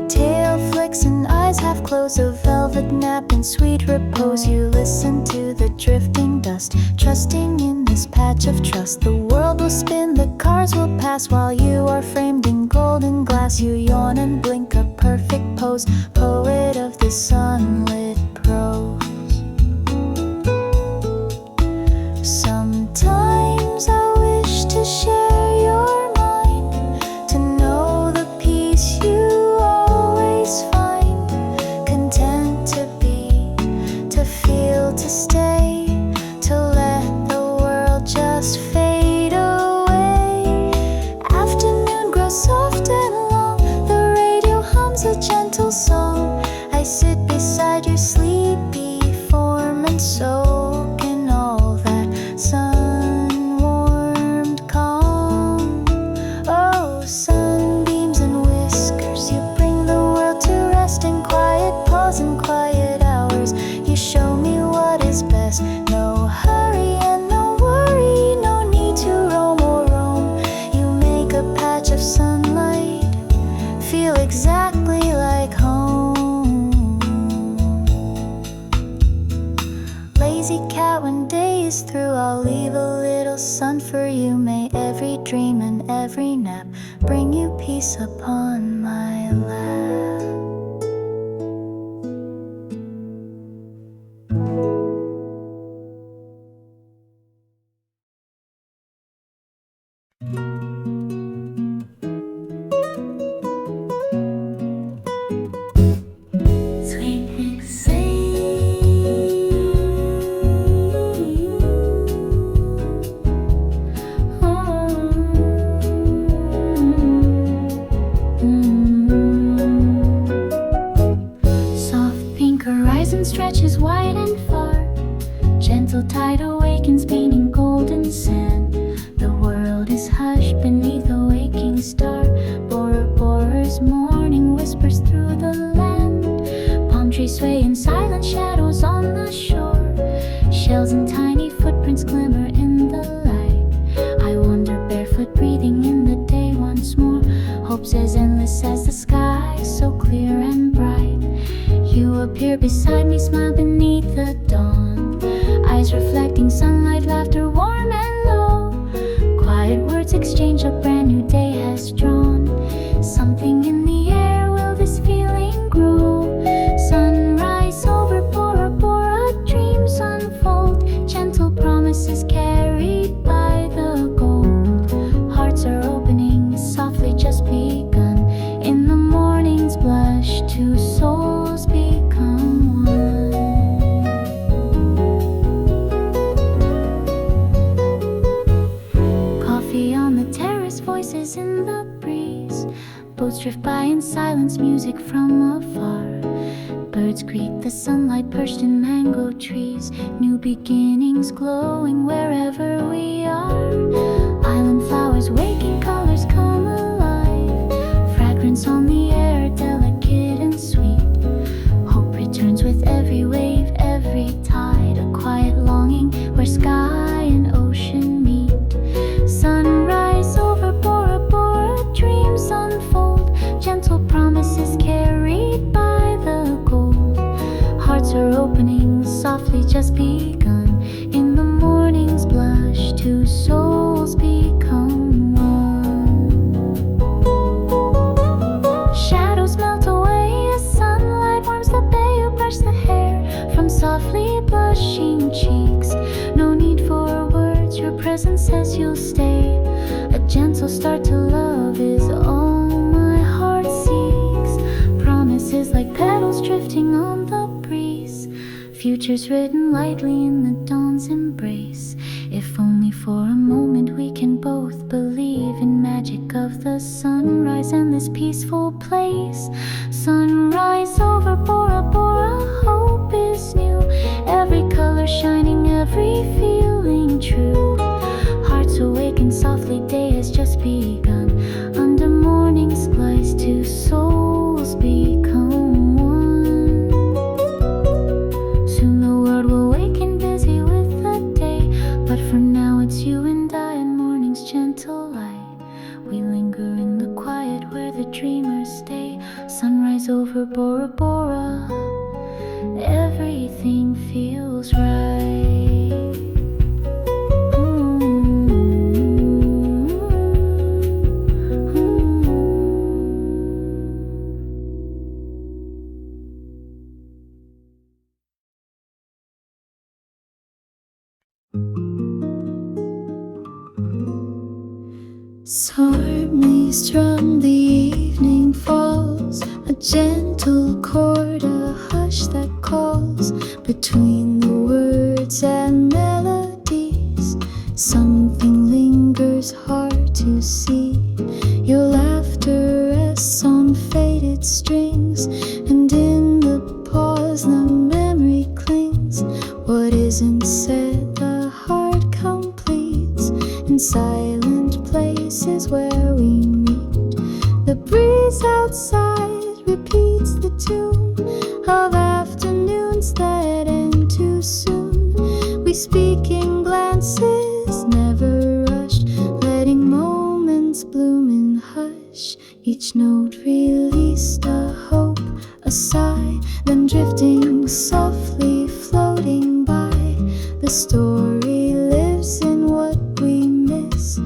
Tail flicks and eyes half close, a velvet nap in sweet repose. You listen to the drifting dust, trusting in this patch of trust. The world will spin, the cars will pass, while you are framed in golden glass. You yawn and blink, a perfect pose, poet of the sunlit prose. Sometimes I wish to share your mind, to know the peace you always find. Content to be, to feel, to stay, to let the world just fade away. Afternoon grows soft and long, the radio hums a gentle song. I sit beside your sleepy form and soak in all that sun-warmed calm. Oh, sunbeams and whiskers, you bring the world to rest in quiet pause and quiet hours. You show me what is best. No hurry and no worry, no need to roam or roam. You make a patch of sunlight feel exactly like home. Lazy cat, when day is through, I'll leave a little sun for you. May every dream and every nap bring you peace upon my lap. Sweet Soft pink horizon stretches wide and far. Gentle tide awakens, painting golden sand. The world is hushed beneath a waking star. Bora's morning whispers through the land. Palm trees sway in silent shadows on the shore. Shells and tiny footprints glimmer in the light. I wander barefoot, breathing in the day once more. Hopes as endless as the sky, so clear and bright. You appear beside me, smile beneath the dawn. Eyes reflecting sunlight, laughter warm and low. Quiet words exchanged, a brand new day has drawn. Something in the air, will this feeling grow? Sunrise over Bora, dreams unfold. Gentle promises carried by the gold. Hearts are opening, softly just begun. In the morning's blush, two souls become one. Coffee on the terrace, voices in the breeze. Boats drift by in silence, music from afar. Birds greet the sunlight perched in mango trees. New beginnings glowing wherever we are. Island flowers, waking colors come alive. Fragrance on the air, delicate and sweet. Hope returns with every wave, every tide. A quiet longing where sky and ocean meet. Sunrise over Bora, dreams unfold. Gentle promises carried by the gold. Hearts are opening, softly just begun. In the morning's blush, two souls become one. Shadows melt away as sunlight warms the bay. You brush the hair from softly blushing cheeks. No need presence as you'll stay. A gentle start to love is all my heart seeks. Promises like petals drifting on the breeze. Futures written lightly in the dawn's embrace. If only for a moment we can both believe in magic of the sunrise and this peaceful place. Sunrise over Bora Bora, hope is new. Every color shining, every feeling true. Hearts awaken softly, day has just begun. Under morning skies, two souls become one. Soon the world will wake and busy with the day, but for now it's you and I in morning's gentle light. We linger in the quiet where the dreamers stay. Sunrise over Bora Bora, everything feels right. Softly strum, the evening falls, a gentle chord, a hush that calls. Between the words and melodies, something lingers hard to see. Your laughter rests on faded strings, and in the pause the memory clings. What isn't said the heart completes. In silent places where we meet, the breeze outside repeats the tune of afternoons that end too soon. We speak in glances, never rushed, letting moments bloom in hush. Each note released a hope, a sigh, then drifting softly, floating by. The story lives in what we miss,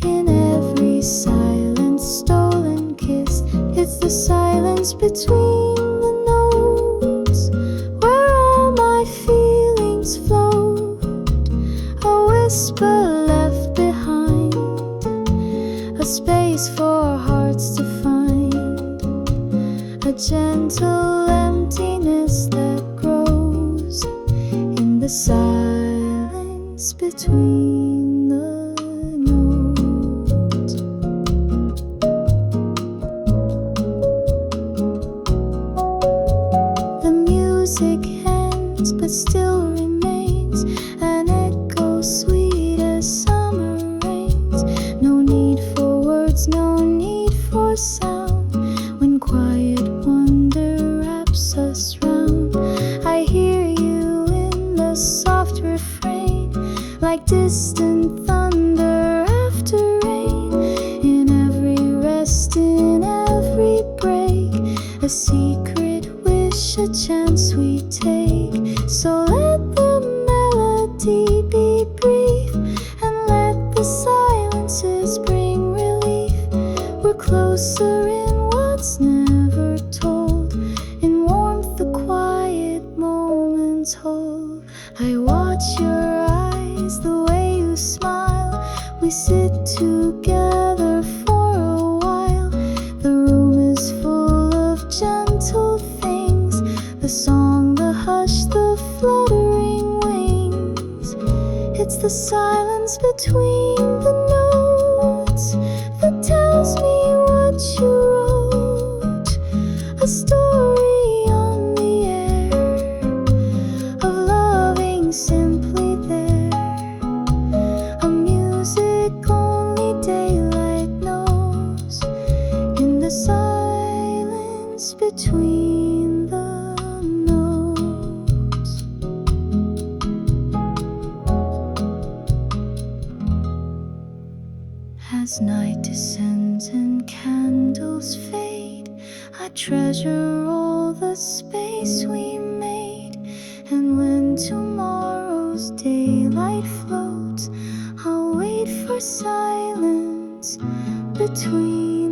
in every silent stolen kiss. It's the silence between the notes, where all my feelings float. A whisper left behind, a space for hearts to find. A gentle emptiness that grows in the silence between the notes. The music ends but still remains, an echo sweet as summer rains. No need for words, no need for sound, when quiet wonder wraps us round. I hear you in the soft refrain, like distant thunder after rain. In every rest, in every break, a secret wish, a chance we take. So let the melody be brief, and let the silences bring relief. We're closer in what's never told, in warmth the quiet moments hold. I watch your eyes, the way you smile. We sit together for a while. The room is full of gentle things, the song, the hush, the fluttering wings. It's the silence between the notes that tells me what you wrote. A story on the air, of loving simply there. A music only daylight knows, in the silence between the notes. As night descends and candles fade, I treasure all the space we made. And when tomorrow's daylight floats, I'll wait for silence between